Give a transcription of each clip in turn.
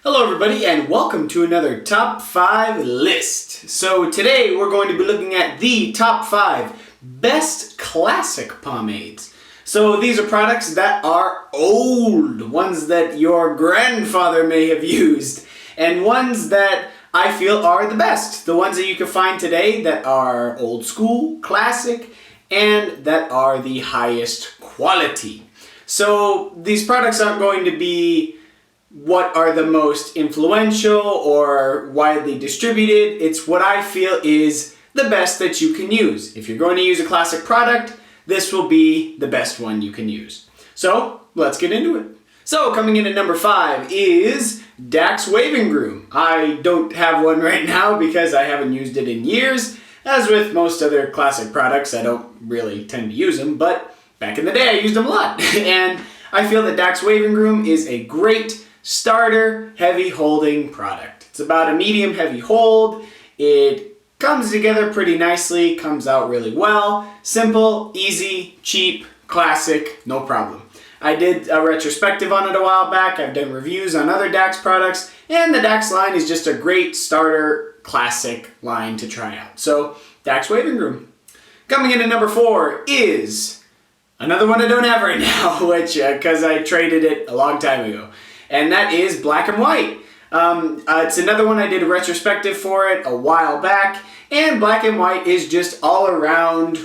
Hello everybody and welcome to another Top 5 list. So today we're going to be looking at the Top 5 Best Classic Pomades. So these are products that are old, ones that your grandfather may have used, and ones that I feel are the best. The ones that you can find today that are old school, classic, and that are the highest quality. So these products aren't going to be what are the most influential or widely distributed. It's what I feel is the best that you can use. If you're going to use a classic product, this will be the best one you can use. So let's get into it. So coming in at number 5 is Dax Waving Groom. I don't have one right now because I haven't used it in years. As with most other classic products, I don't really tend to use them, but back in the day I used them a lot. And I feel that Dax Waving Groom is a great starter heavy holding product. It's about a medium heavy hold. It comes together pretty nicely, comes out really well. Simple, easy, cheap, classic, no problem. I did a retrospective on it a while back. I've done reviews on other Dax products, and the Dax line is just a great starter classic line to try out. So Dax Waving Groom. Coming in at number 4 is another one I don't have right now, which because I traded it a long time ago. And that is Black and White. It's another one I did a retrospective for it a while back, and Black and White is just all around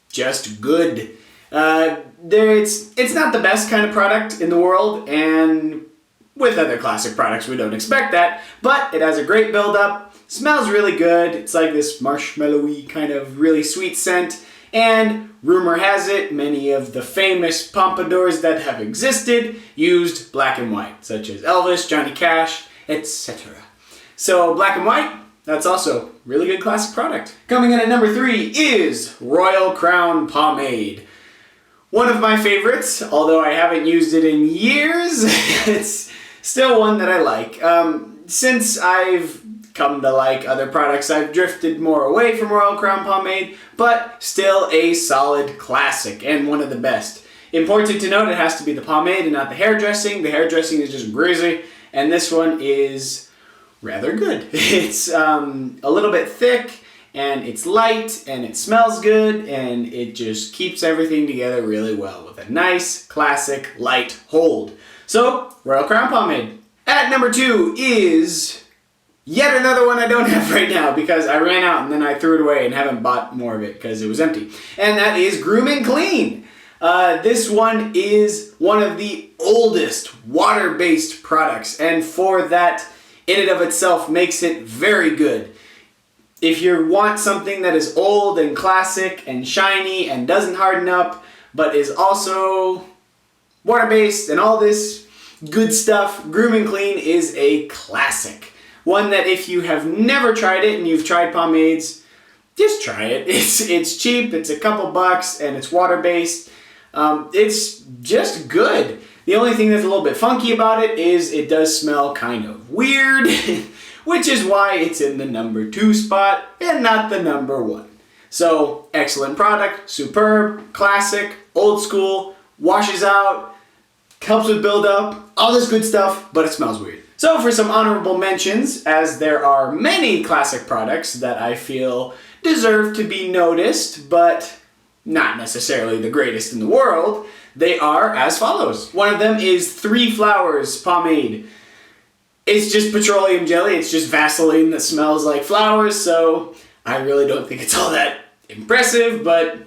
just good. It's not the best kind of product in the world, and with other classic products we don't expect that, but it has a great build-up, smells really good. It's like this marshmallowy kind of really sweet scent. And rumor has it, many of the famous pompadours that have existed used black and white, such as Elvis, Johnny Cash, etc. So Black and White, that's also really good classic product. Coming in at number 3 is Royal Crown Pomade. One of my favorites, although I haven't used it in years, it's still one that I like. Since I've come to like other products, I've drifted more away from Royal Crown Pomade, but still a solid classic and one of the best. Important to note, it has to be the pomade and not the hairdressing. The hairdressing is just greasy, and this one is rather good. It's a little bit thick, and it's light, and it smells good, and it just keeps everything together really well with a nice, classic, light hold. So, Royal Crown Pomade. At number 2 is yet another one I don't have right now because I ran out and then I threw it away and haven't bought more of it because it was empty. And that is Groom and Clean. This one is one of the oldest water-based products, and for that, in and of itself, makes it very good. If you want something that is old and classic and shiny and doesn't harden up, but is also water-based and all this good stuff, Groom and Clean is a classic. One that if you have never tried it and you've tried pomades, just try it. It's cheap, it's a couple bucks, and it's water-based. It's just good. The only thing that's a little bit funky about it is it does smell kind of weird, which is why it's in the number 2 spot and not the number 1. So, excellent product, superb, classic, old school, washes out, helps with build-up, all this good stuff, but it smells weird. So for some honorable mentions, as there are many classic products that I feel deserve to be noticed, but not necessarily the greatest in the world, they are as follows. One of them is 3 Flowers Pomade. It's just petroleum jelly, it's just Vaseline that smells like flowers, so I really don't think it's all that impressive, but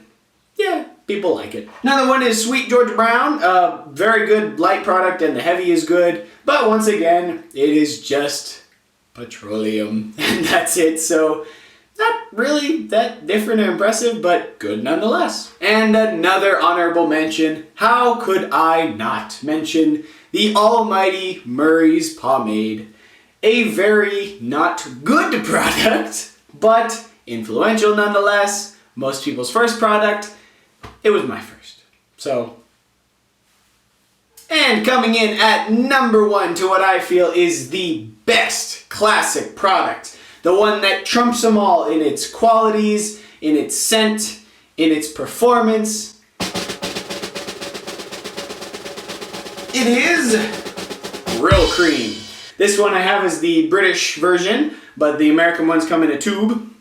yeah, people like it. Another one is Sweet Georgia Brown, very good light product and the heavy is good, but once again, it is just petroleum and that's it, so not really that different or impressive, but good nonetheless. And another honorable mention, how could I not mention the almighty Murray's Pomade? A very not good product, but influential nonetheless. Most people's first product. It was my first. So, and coming in at number 1 to what I feel is the best classic product. The one that trumps them all in its qualities, in its scent, in its performance. It is Grill Cream. This one I have is the British version, but the American ones come in a tube.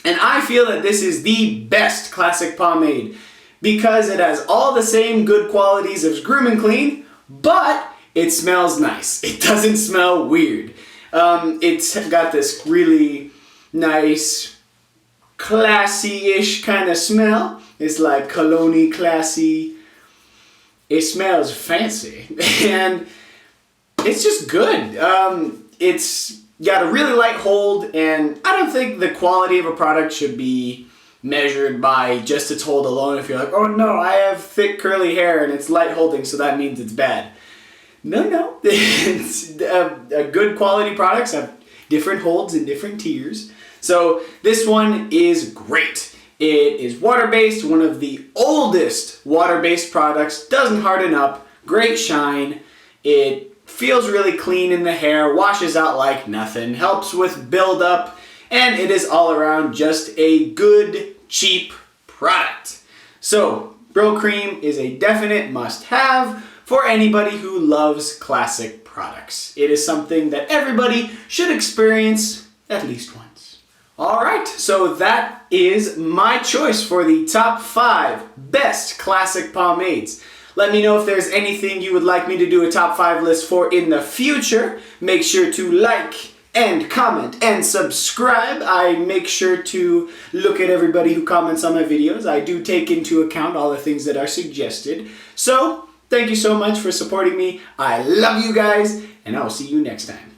And I feel that this is the best classic pomade because it has all the same good qualities as Groom and Clean, but it smells nice. It doesn't smell weird. It's got this really nice, classy-ish kind of smell. It's like cologne-y, classy. It smells fancy. And it's just good. It's got a really light hold, and I don't think the quality of a product should be measured by just its hold alone. If you're like, oh no, I have thick curly hair and it's light holding, so that means it's bad. No. It's, good quality products have different holds in different tiers. So this one is great. It is water-based, one of the oldest water-based products, doesn't harden up, great shine. It feels really clean in the hair, washes out like nothing, helps with buildup, and it is all around just a good, cheap product. So, Bro Cream is a definite must-have for anybody who loves classic products. It is something that everybody should experience at least once. Alright, so that is my choice for the top 5 best classic pomades. Let me know if there's anything you would like me to do a top 5 list for in the future. Make sure to like and comment and subscribe. I make sure to look at everybody who comments on my videos. I do take into account all the things that are suggested. So, thank you so much for supporting me. I love you guys, and I will see you next time.